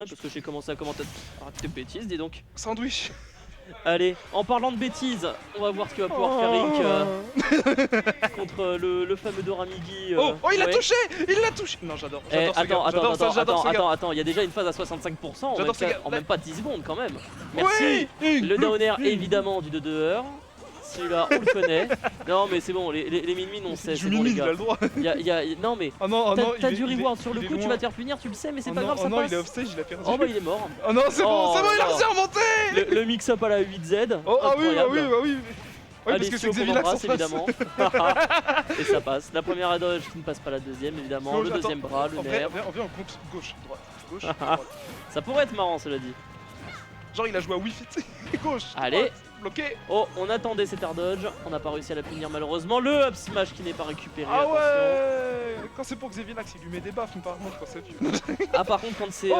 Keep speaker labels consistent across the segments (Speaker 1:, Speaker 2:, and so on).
Speaker 1: Parce que j'ai commencé à commenter. Arrête tes bêtises, dis donc.
Speaker 2: Sandwich.
Speaker 1: Allez, en parlant de bêtises, on va voir ce qu'il va pouvoir faire Ink contre le fameux Doramigi.
Speaker 2: Oh, il l'a
Speaker 1: ouais.
Speaker 2: touché. Il l'a touché. Non, j'adore.
Speaker 1: Attends, il y a déjà une phase à 65%, en même pas 10 secondes quand même. Merci.
Speaker 2: Oui,
Speaker 1: le down air évidemment du 2-2-heure. Celui-là, on le connaît. Non, mais c'est bon, les min-min, on sait. C'est bon, les gars.
Speaker 2: Il a le droit.
Speaker 1: Non, mais t'as du reward sur le coup, tu vas te faire punir, tu le sais, mais c'est pas grave, ça passe.
Speaker 2: Non, il est offstage, il a perdu.
Speaker 1: Oh bah, il est mort.
Speaker 2: Oh non, c'est bon, il a réussi à remonter.
Speaker 1: Le mix-up à la 8Z.
Speaker 2: Oh, ah oui, bah oui. Oui,
Speaker 1: allez,
Speaker 2: parce que c'est Xavier Lax
Speaker 1: évidemment. Et ça passe. La première dodge qui ne passe pas la deuxième, évidemment.
Speaker 2: Gauche,
Speaker 1: le deuxième bras, le nerf.
Speaker 2: On vient en compte gauche, droite, gauche, droite.
Speaker 1: Ça pourrait être marrant, cela dit.
Speaker 2: Genre, il a joué à Wi-Fi, gauche.
Speaker 1: Allez.
Speaker 2: Droite, bloqué.
Speaker 1: Oh, on attendait cet air dodge. On n'a pas réussi à la punir malheureusement. Le up smash qui n'est pas récupéré.
Speaker 2: Ah
Speaker 1: attention.
Speaker 2: ouais. Quand c'est pour Xavier Lax, il lui met des baffes, mais par contre, quand c'est plus.
Speaker 1: Ah, par contre, quand c'est.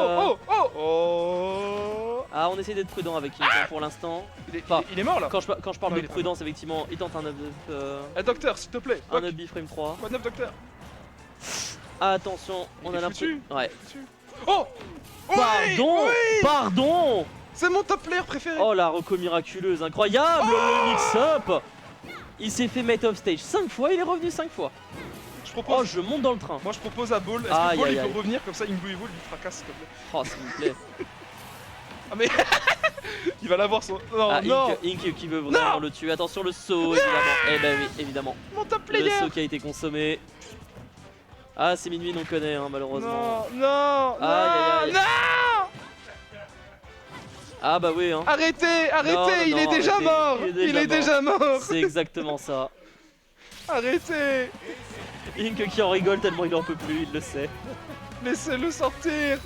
Speaker 1: Ah, on essaie d'être prudent avec Ink pour l'instant.
Speaker 2: Il est mort là.
Speaker 1: Quand je parle de prudence, effectivement, il tente un up.
Speaker 2: Docteur, s'il te plaît.
Speaker 1: Un up frame 3.
Speaker 2: Quoi de neuf, docteur?
Speaker 1: Attention, on a l'impression. Ouais.
Speaker 2: Oh.
Speaker 1: Pardon. Pardon.
Speaker 2: C'est mon top player préféré.
Speaker 1: Oh, la reco miraculeuse, incroyable. Le mix-up. Il s'est fait mate off stage 5 fois, il est revenu 5 fois.
Speaker 2: Je propose.
Speaker 1: Oh, je monte dans le train.
Speaker 2: Moi je propose à Ball. Est-ce que Ball il peut revenir comme ça, Ingo Evo lui fracasse s'il te plaît?
Speaker 1: Oh, s'il vous plaît.
Speaker 2: Ah mais il va l'avoir son. Non, non.
Speaker 1: Ink qui veut vraiment le tuer. Attention, le saut, évidemment. Eh ben oui, évidemment.
Speaker 2: Mon top player.
Speaker 1: Le saut qui a été consommé. Ah, c'est minuit, on connaît, hein, malheureusement.
Speaker 2: Non.
Speaker 1: Ah bah oui, hein.
Speaker 2: Arrêtez,
Speaker 1: Non,
Speaker 2: il est déjà mort. Il est déjà mort.
Speaker 1: C'est exactement ça.
Speaker 2: Arrêtez.
Speaker 1: Ink qui en rigole tellement il en peut plus, il le sait.
Speaker 2: Laissez-le sortir.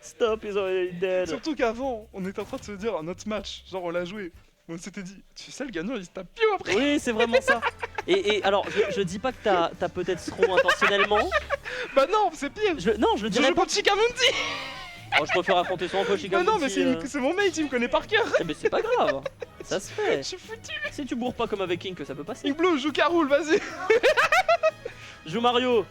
Speaker 1: Stop, ils already dead.
Speaker 2: Surtout qu'avant, on était en train de se dire un autre match, genre on l'a joué. On s'était dit, tu sais, le gagnant il se tape piou après.
Speaker 1: Oui, c'est vraiment ça. Et alors, je dis pas que t'as peut-être throw intentionnellement.
Speaker 2: Bah non, c'est pire.
Speaker 1: Non, je le dirais
Speaker 2: joue
Speaker 1: pas.
Speaker 2: contre Shikamundi.
Speaker 1: Oh, je préfère affronter son coach Shikamundi.
Speaker 2: Mais non, mais c'est mon mate, il me connaît par cœur.
Speaker 1: Eh mais c'est pas grave, ça se fait.
Speaker 2: Je suis foutu.
Speaker 1: Si tu bourres pas comme avec Ink, ça peut passer.
Speaker 2: Ink Blue, joue Caroul, vas-y.
Speaker 1: Joue Mario.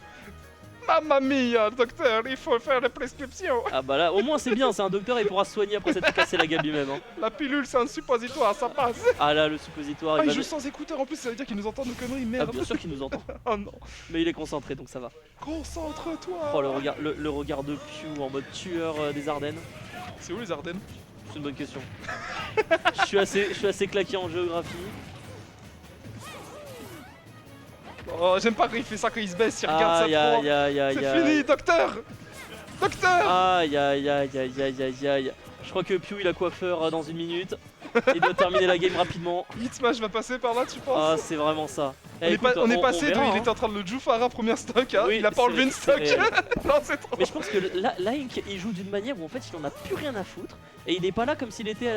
Speaker 2: Mamma mia, docteur, il faut faire les prescriptions.
Speaker 1: Ah bah là, au moins c'est bien, c'est un docteur, il pourra se soigner après s'être cassé la gueule lui-même. Hein.
Speaker 2: La pilule, c'est un suppositoire, ça passe.
Speaker 1: Ah là, le suppositoire.
Speaker 2: Il joue sans écouteur en plus, ça veut dire qu'il nous entend nos conneries, merde.
Speaker 1: Ah, bien sûr qu'il nous entend.
Speaker 2: Oh non.
Speaker 1: Mais il est concentré donc ça va.
Speaker 2: Concentre-toi.
Speaker 1: Oh, le regard de Pew en mode tueur des Ardennes.
Speaker 2: C'est où les Ardennes?
Speaker 1: C'est une bonne question. Je suis assez claqué en géographie.
Speaker 2: Oh, j'aime pas quand il fait ça, quand il se baisse, il regarde sa proie. C'est fini, docteur. Docteur.
Speaker 1: Aïe. Je crois que Pew il a coiffeur dans une minute. Il doit terminer la game rapidement.
Speaker 2: Hit Smash va passer par là, tu penses?
Speaker 1: Ah, c'est vraiment ça.
Speaker 2: On est passé
Speaker 1: verra,
Speaker 2: il était en train de le Jufara première stock, hein.
Speaker 1: Oui,
Speaker 2: il a pas enlevé une stock. Non, c'est trop.
Speaker 1: Mais je pense que là, Ink il joue d'une manière où en fait il en a plus rien à foutre. Et il est pas là comme s'il était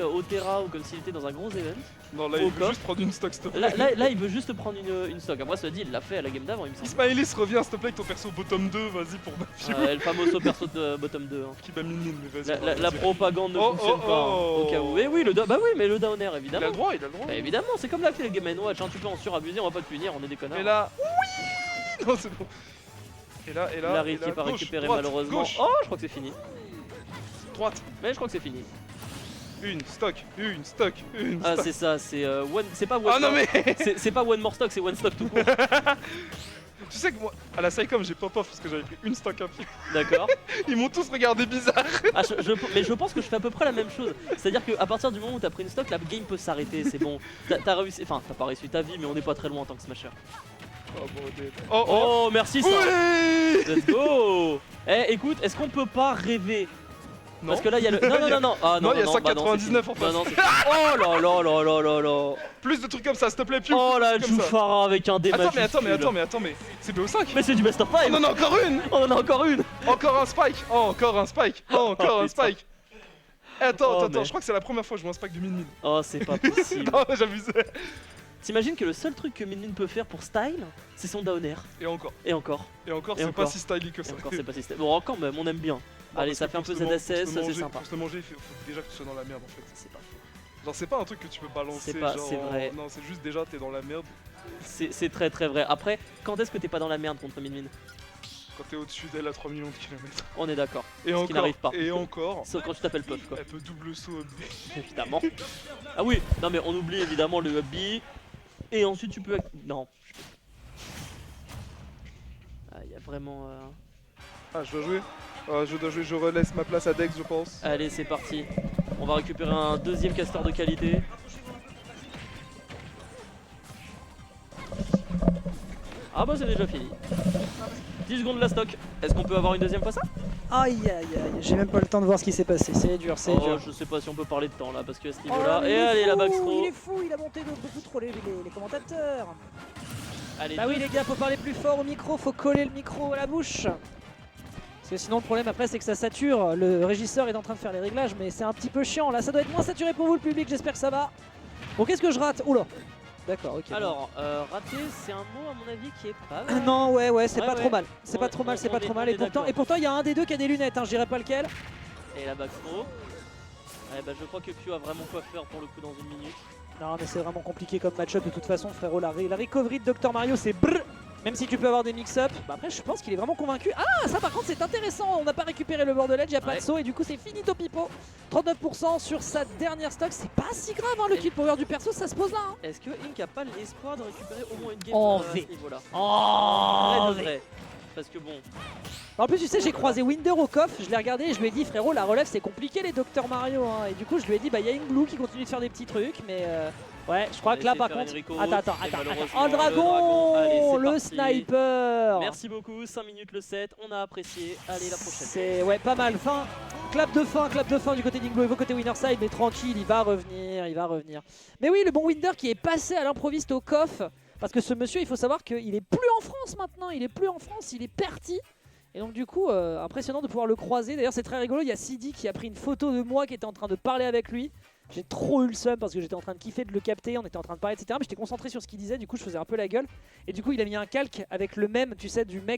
Speaker 1: au Terra ou comme s'il était dans un gros event.
Speaker 2: Non, là il veut juste prendre une stock, s'il te plaît.
Speaker 1: Là il veut juste prendre une stock. Après cela dit, il l'a fait à la game d'avant, il me semble.
Speaker 2: Ismaëlis, reviens s'il te plaît avec ton perso bottom 2, vas-y pour ma
Speaker 1: le famoso perso de bottom 2. Hein.
Speaker 2: Qui bat mine, mais vas-y.
Speaker 1: La propagande ne fonctionne pas, hein, au cas où. Et oui, mais le downer évidemment.
Speaker 2: Il a le droit, il a le droit.
Speaker 1: Bah, évidemment, c'est comme là que les Game Watch, hein, tu peux en surabuser, on va pas te punir, on est des connards.
Speaker 2: Et là, oui. Non, c'est bon. Et là.
Speaker 1: Larry qui est pas récupéré malheureusement.
Speaker 2: Gauche.
Speaker 1: Oh, je crois que c'est fini.
Speaker 2: Droite.
Speaker 1: Mais je crois que c'est fini.
Speaker 2: Une stock.
Speaker 1: Ah, c'est ça, c'est c'est pas one.
Speaker 2: Ah non mais
Speaker 1: c'est pas one more stock, c'est one stock tout court.
Speaker 2: Tu sais que moi, à la Saicom, j'ai pop off parce que j'avais pris une stock à pied.
Speaker 1: D'accord.
Speaker 2: Ils m'ont tous regardé bizarre.
Speaker 1: Ah, mais je pense que je fais à peu près la même chose. C'est-à-dire qu'à partir du moment où t'as pris une stock, la game peut s'arrêter, c'est bon. T'as réussi, enfin t'as pas réussi ta vie, mais on n'est pas très loin en tant que smasher. Oh, merci ça.
Speaker 2: Oui.
Speaker 1: Let's go. Eh, écoute, est-ce qu'on peut pas rêver?
Speaker 2: Non.
Speaker 1: Parce que là il y a le. Non. Ah non,
Speaker 2: il y a 199 en face.
Speaker 1: Oh là.
Speaker 2: Plus de trucs comme ça, s'il te plaît, plus.
Speaker 1: Oh la Jufara avec un dé majuscule.
Speaker 2: Attends, mais c'est BO5.
Speaker 1: Mais c'est du best of 5.
Speaker 2: On en a encore une. Encore un spike. Encore un spike. Attends, je crois que c'est la première fois que je vois un spike de Min.
Speaker 1: Oh, c'est pas possible.
Speaker 2: Non, j'abusais.
Speaker 1: T'imagines que le seul truc que Min peut faire pour style, c'est son down air.
Speaker 2: Et encore, c'est pas si stylique que ça.
Speaker 1: C'est pas si style. Bon, quand même, on aime bien. Allez, ça fait un peu ZSS, c'est sympa.
Speaker 2: Pour se manger, il faut déjà que tu sois dans la merde en fait.
Speaker 1: C'est pas faux.
Speaker 2: Genre, c'est pas un truc que tu peux balancer.
Speaker 1: C'est vrai.
Speaker 2: Non, c'est juste déjà, t'es dans la merde.
Speaker 1: C'est très vrai. Après, quand est-ce que t'es pas dans la merde contre Min?
Speaker 2: Quand t'es au-dessus d'elle à 3 millions de kilomètres.
Speaker 1: On est d'accord.
Speaker 2: Et
Speaker 1: Ce qui
Speaker 2: encore,
Speaker 1: n'arrive pas.
Speaker 2: et encore.
Speaker 1: Sauf quand tu t'appelles Puff quoi.
Speaker 2: Elle peut double saut up B.
Speaker 1: Évidemment. Ah oui, non mais on oublie évidemment le up B. Et ensuite tu peux... Non. Ah, il y a vraiment...
Speaker 2: Ah, je dois jouer. Ah, je dois jouer, je relaisse ma place à Dex, je pense.
Speaker 1: Allez, c'est parti. On va récupérer un deuxième caster de qualité. Ah bah c'est déjà fini. 10 secondes la stock. Est-ce qu'on peut avoir une deuxième fois ça?
Speaker 3: Aïe aïe aïe, j'ai même pas le temps de voir ce qui s'est passé, c'est dur, c'est dur.
Speaker 1: Je sais pas si on peut parler de temps là parce que à ce
Speaker 3: Oh,
Speaker 1: niveau-là.
Speaker 3: mais
Speaker 1: Et allez la backstro.
Speaker 3: il est fou, il a monté beaucoup trop les commentateurs.
Speaker 1: Allez,
Speaker 3: Bah oui les gars, faut parler plus fort au micro, faut coller le micro à la bouche. Parce que sinon le problème après c'est que ça sature, le régisseur est en train de faire les réglages mais c'est un petit peu chiant là, ça doit être moins saturé pour vous le public, j'espère que ça va. Bon qu'est-ce que je rate? Oula. D'accord, ok.
Speaker 1: Alors, raté, c'est un mot à mon avis qui est pas mal.
Speaker 3: Non ouais, c'est
Speaker 1: Ouais,
Speaker 3: pas
Speaker 1: ouais.
Speaker 3: trop mal. C'est pas
Speaker 1: On-
Speaker 3: trop mal, c'est
Speaker 1: on
Speaker 3: pas
Speaker 1: est-
Speaker 3: trop
Speaker 1: on
Speaker 3: mal.
Speaker 1: est
Speaker 3: Et pourtant il y a un des deux qui a des lunettes, hein, je dirais pas lequel.
Speaker 1: Et la backstro. Ouais, bah je crois que Q a vraiment quoi faire pour le coup dans une minute.
Speaker 3: Non mais c'est vraiment compliqué comme match-up de toute façon frérot, la recovery de Dr Mario c'est brrr. Même si tu peux avoir des mix-up, bah après je pense qu'il est vraiment convaincu. Ah ça par contre c'est intéressant, on n'a pas récupéré le bord de ledge, il n'y a pas
Speaker 1: Ouais.
Speaker 3: de saut et du coup c'est finito pipo. 39% sur sa dernière stock, c'est pas si grave hein, le kill power du perso, ça se pose là. Hein.
Speaker 1: Est-ce que Ink a pas l'espoir de récupérer au moins une game
Speaker 3: En
Speaker 1: à
Speaker 3: V.
Speaker 1: ce niveau-là?
Speaker 3: Oh
Speaker 1: Vrai de vrai. Parce que bon,
Speaker 3: En plus tu sais j'ai croisé Winder au coff, je l'ai regardé et je lui ai dit frérot la relève c'est compliqué les Dr Mario hein. Et du coup je lui ai dit bah il y a une Blue qui continue de faire des petits trucs mais ouais je crois
Speaker 1: On
Speaker 3: que là
Speaker 1: va
Speaker 3: par
Speaker 1: essayer de
Speaker 3: contre...
Speaker 1: faire Enrico,
Speaker 3: Attends,
Speaker 1: et malheureusement,
Speaker 3: oh le dragon,
Speaker 1: Allez, c'est
Speaker 3: le
Speaker 1: parti.
Speaker 3: sniper.
Speaker 1: Merci beaucoup, 5 minutes le set, on a apprécié. Allez, la prochaine.
Speaker 3: C'est ouais pas mal. Clap de fin du côté d'Inglo, côté Winnerside, mais tranquille, il va revenir, il va revenir. Mais oui, le bon Winder qui est passé à l'improviste au coff, parce que ce monsieur, il faut savoir qu'il est plus en France maintenant, il est plus en France, il est parti. Et donc du coup, impressionnant de pouvoir le croiser. D'ailleurs, c'est très rigolo, il y a Sidi qui a pris une photo de moi qui était en train de parler avec lui. J'ai trop eu le seum parce que j'étais en train de kiffer de le capter, on était en train de parler, etc. Mais j'étais concentré sur ce qu'il disait, du coup je faisais un peu la gueule. Et du coup il a mis un calque avec le même, tu sais, du mec